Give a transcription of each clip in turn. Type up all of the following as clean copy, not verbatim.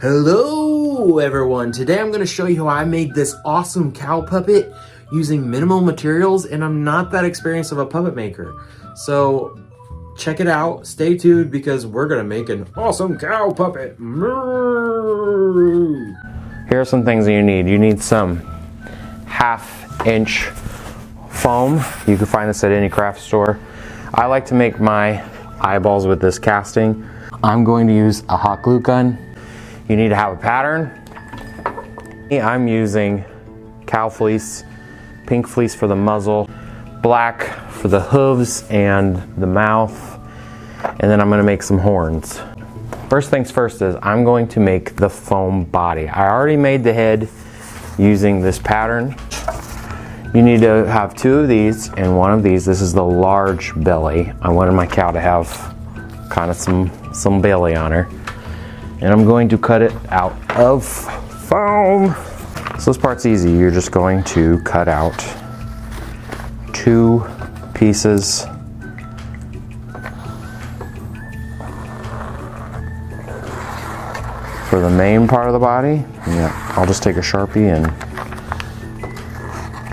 Hello everyone, today I'm going to show you how I made this awesome cow puppet using minimal materials, and I'm not that experienced of a puppet maker. So check it out, stay tuned because we're going to make an awesome cow puppet. Here are some things that you need. You need some 1/2 inch foam. You can find this at any craft store. I like to make my eyeballs with this casting. I'm going to use a hot glue gun. You need to have a pattern. I'm using cow fleece, pink fleece for the muzzle, black for the hooves and the mouth, and then I'm going to make some horns. First things first is I'm going to make the foam body. I already made the head using this pattern. You need to have 2 of these and 1 of these. This is the large belly. I wanted my cow to have kind of some belly on her. And I'm going to cut it out of foam. So this part's easy. You're just going to cut out 2 pieces for the main part of the body. Yeah, I'll just take a Sharpie and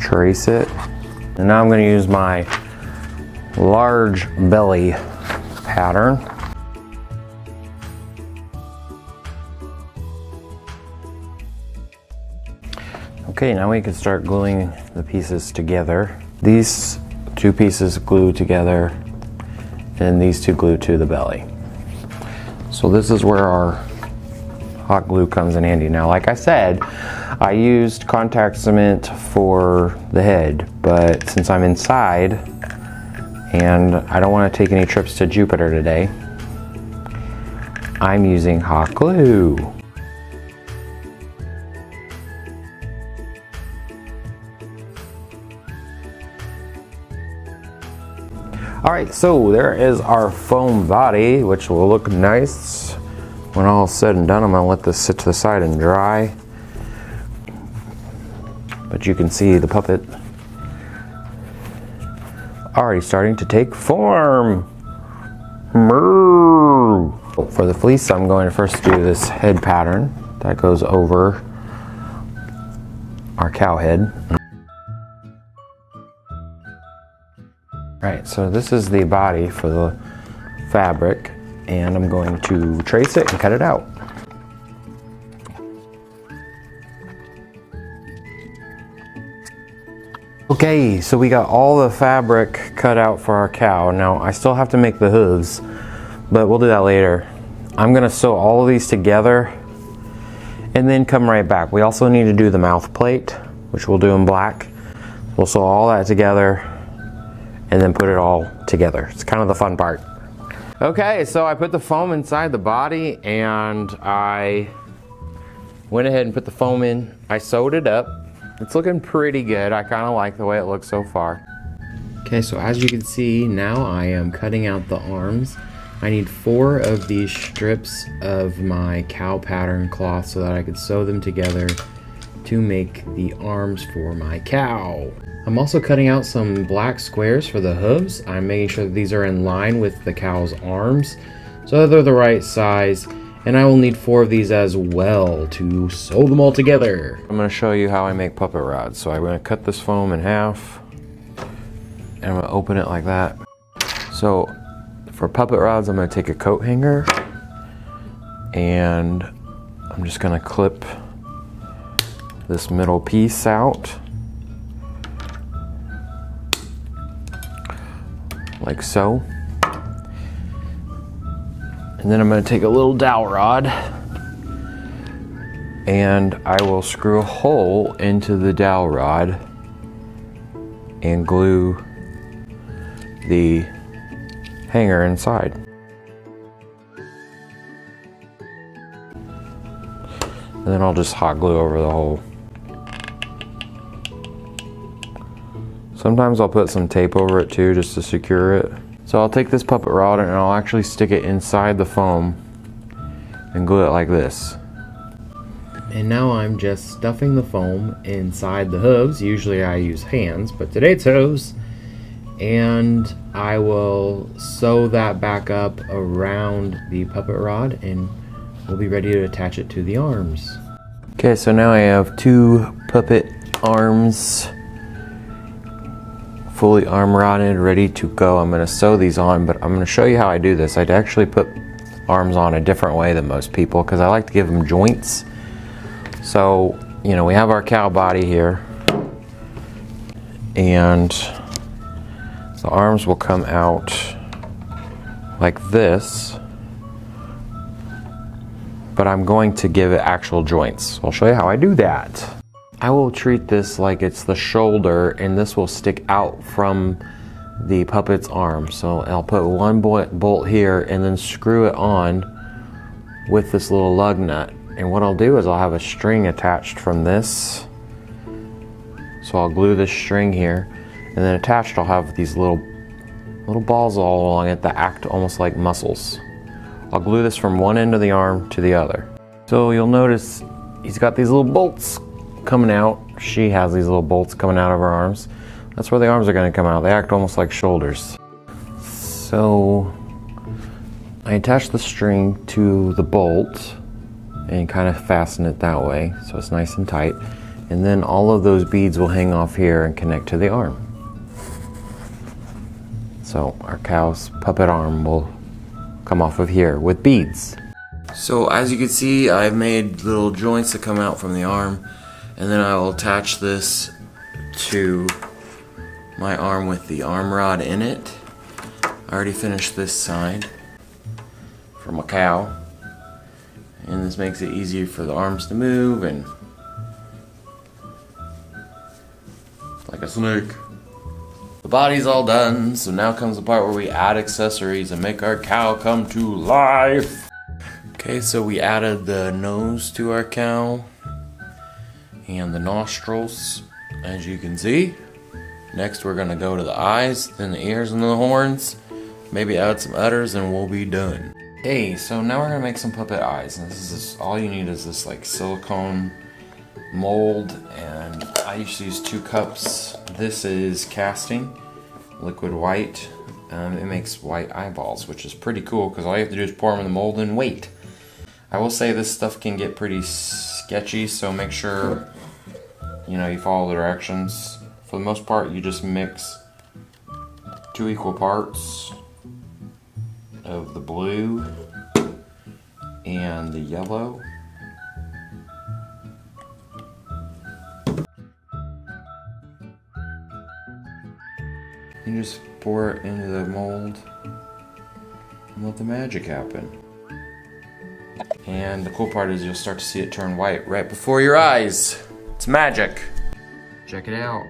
trace it. And now I'm going to use my large belly pattern. Okay, now we can start gluing the pieces together. These 2 pieces glue together, and these 2 glue to the belly. So this is where our hot glue comes in handy. Now, like I said, I used contact cement for the head, but since I'm inside and I don't want to take any trips to Jupiter today, I'm using hot glue. Alright, so there is our foam body, which will look nice when all is said and done. I'm going to let this sit to the side and dry. But you can see the puppet already starting to take form. For the fleece, I'm going to first do this head pattern that goes over our cow head. Right, so this is the body for the fabric, and I'm going to trace it and cut it out. Okay, so we got all the fabric cut out for our cow. Now, I still have to make the hooves, but we'll do that later. I'm gonna sew all of these together and then come right back. We also need to do the mouth plate, which we'll do in black. We'll sew all that together and then put it all together. It's kind of the fun part. Okay, so I put the foam inside the body and I went ahead and put the foam in. I sewed it up. It's looking pretty good. I kind of like the way it looks so far. Okay, so as you can see, now I am cutting out the arms. I need 4 of these strips of my cow pattern cloth so that I could sew them together to make the arms for my cow. I'm also cutting out some black squares for the hooves. I'm making sure that these are in line with the cow's arms so that they're the right size. And I will need 4 of these as well to sew them all together. I'm going to show you how I make puppet rods. So I'm going to cut this foam in half and I'm going to open it like that. So for puppet rods, I'm going to take a coat hanger and I'm just going to clip this middle piece out like so. And then I'm going to take a little dowel rod and I will screw a hole into the dowel rod and glue the hanger inside. And then I'll just hot glue over the hole. Sometimes I'll put some tape over it too, just to secure it. So I'll take this puppet rod and I'll actually stick it inside the foam and glue it like this. And now I'm just stuffing the foam inside the hooves. Usually I use hands, but today it's hooves. And I will sew that back up around the puppet rod and we'll be ready to attach it to the arms. Okay, so now I have 2 puppet arms fully arm rodded, ready to go. I'm gonna sew these on, but I'm gonna show you how I do this. I'd actually put arms on a different way than most people because I like to give them joints. So, you know, we have our cow body here, and the arms will come out like this, but I'm going to give it actual joints. So I'll show you how I do that. I will treat this like it's the shoulder, and this will stick out from the puppet's arm. So I'll put one bolt here and then screw it on with this little lug nut. And what I'll do is I'll have a string attached from this. So I'll glue this string here, and then attached I'll have these little balls all along it that act almost like muscles. I'll glue this from one end of the arm to the other. So you'll notice he's got these little bolts coming out. She has these little bolts coming out of her arms. That's where the arms are going to come out. They act almost like shoulders. So I attach the string to the bolt and kind of fasten it that way so it's nice and tight. And then all of those beads will hang off here and connect to the arm. So our cow's puppet arm will come off of here with beads. So as you can see, I've made little joints that come out from the arm, and then I will attach this to my arm with the arm rod in it. I already finished this side from a cow, and this makes it easier for the arms to move and like a snake. The body's all done, so now comes the part where we add accessories and make our cow come to life. Okay, so we added the nose to our cow and the nostrils, as you can see. Next we're gonna go to the eyes, then the ears and the horns, maybe add some udders, and we'll be done. Okay, so now we're gonna make some puppet eyes, and this is all you need is this like silicone mold, and I usually use 2 cups. This is casting, liquid white. It makes white eyeballs, which is pretty cool because all you have to do is pour them in the mold and wait. I will say this stuff can get pretty sketchy, so make sure you follow the directions. For the most part, you just mix 2 equal parts of the blue and the yellow. You just pour it into the mold and let the magic happen. And the cool part is you'll start to see it turn white right before your eyes. It's magic. Check it out.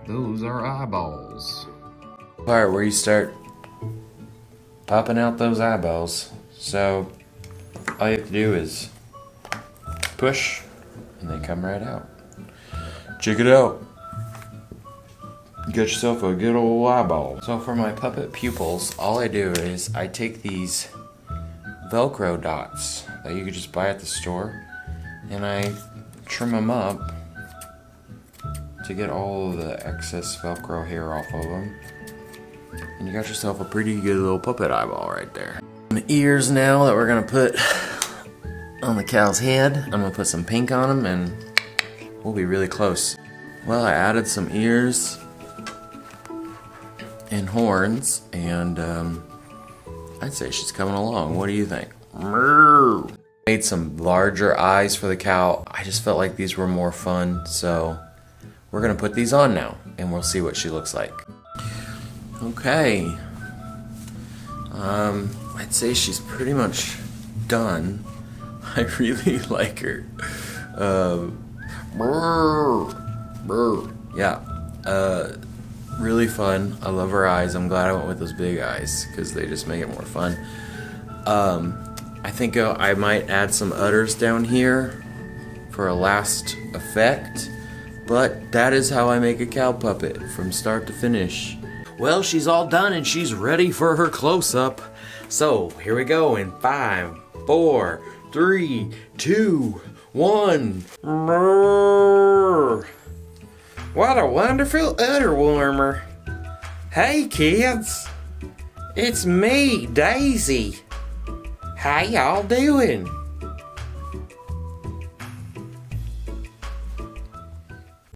Those are eyeballs. Part where you start popping out those eyeballs. So all you have to do is push and they come right out. Check it out. You got yourself a good old eyeball. So for my puppet pupils, all I do is I take these Velcro dots that you could just buy at the store, and I trim them up to get all of the excess Velcro hair off of them. And you got yourself a pretty good little puppet eyeball right there. The ears now that we're gonna put on the cow's head, I'm gonna put some pink on them and we'll be really close. Well, I added some ears and horns, and I'd say she's coming along. What do you think? Made some larger eyes for the cow. I just felt like these were more fun, so we're gonna put these on now and we'll see what she looks like. Okay, I'd say she's pretty much done. I really like her. Yeah, really fun. I love her eyes. I'm glad I went with those big eyes because they just make it more fun. I think I might add some udders down here for a last effect, but that is how I make a cow puppet from start to finish. Well, she's all done and she's ready for her close-up. So here we go in 5, 4, 3, 2, 1. What a wonderful udder warmer. Hey kids, it's me, Daisy. How y'all doing?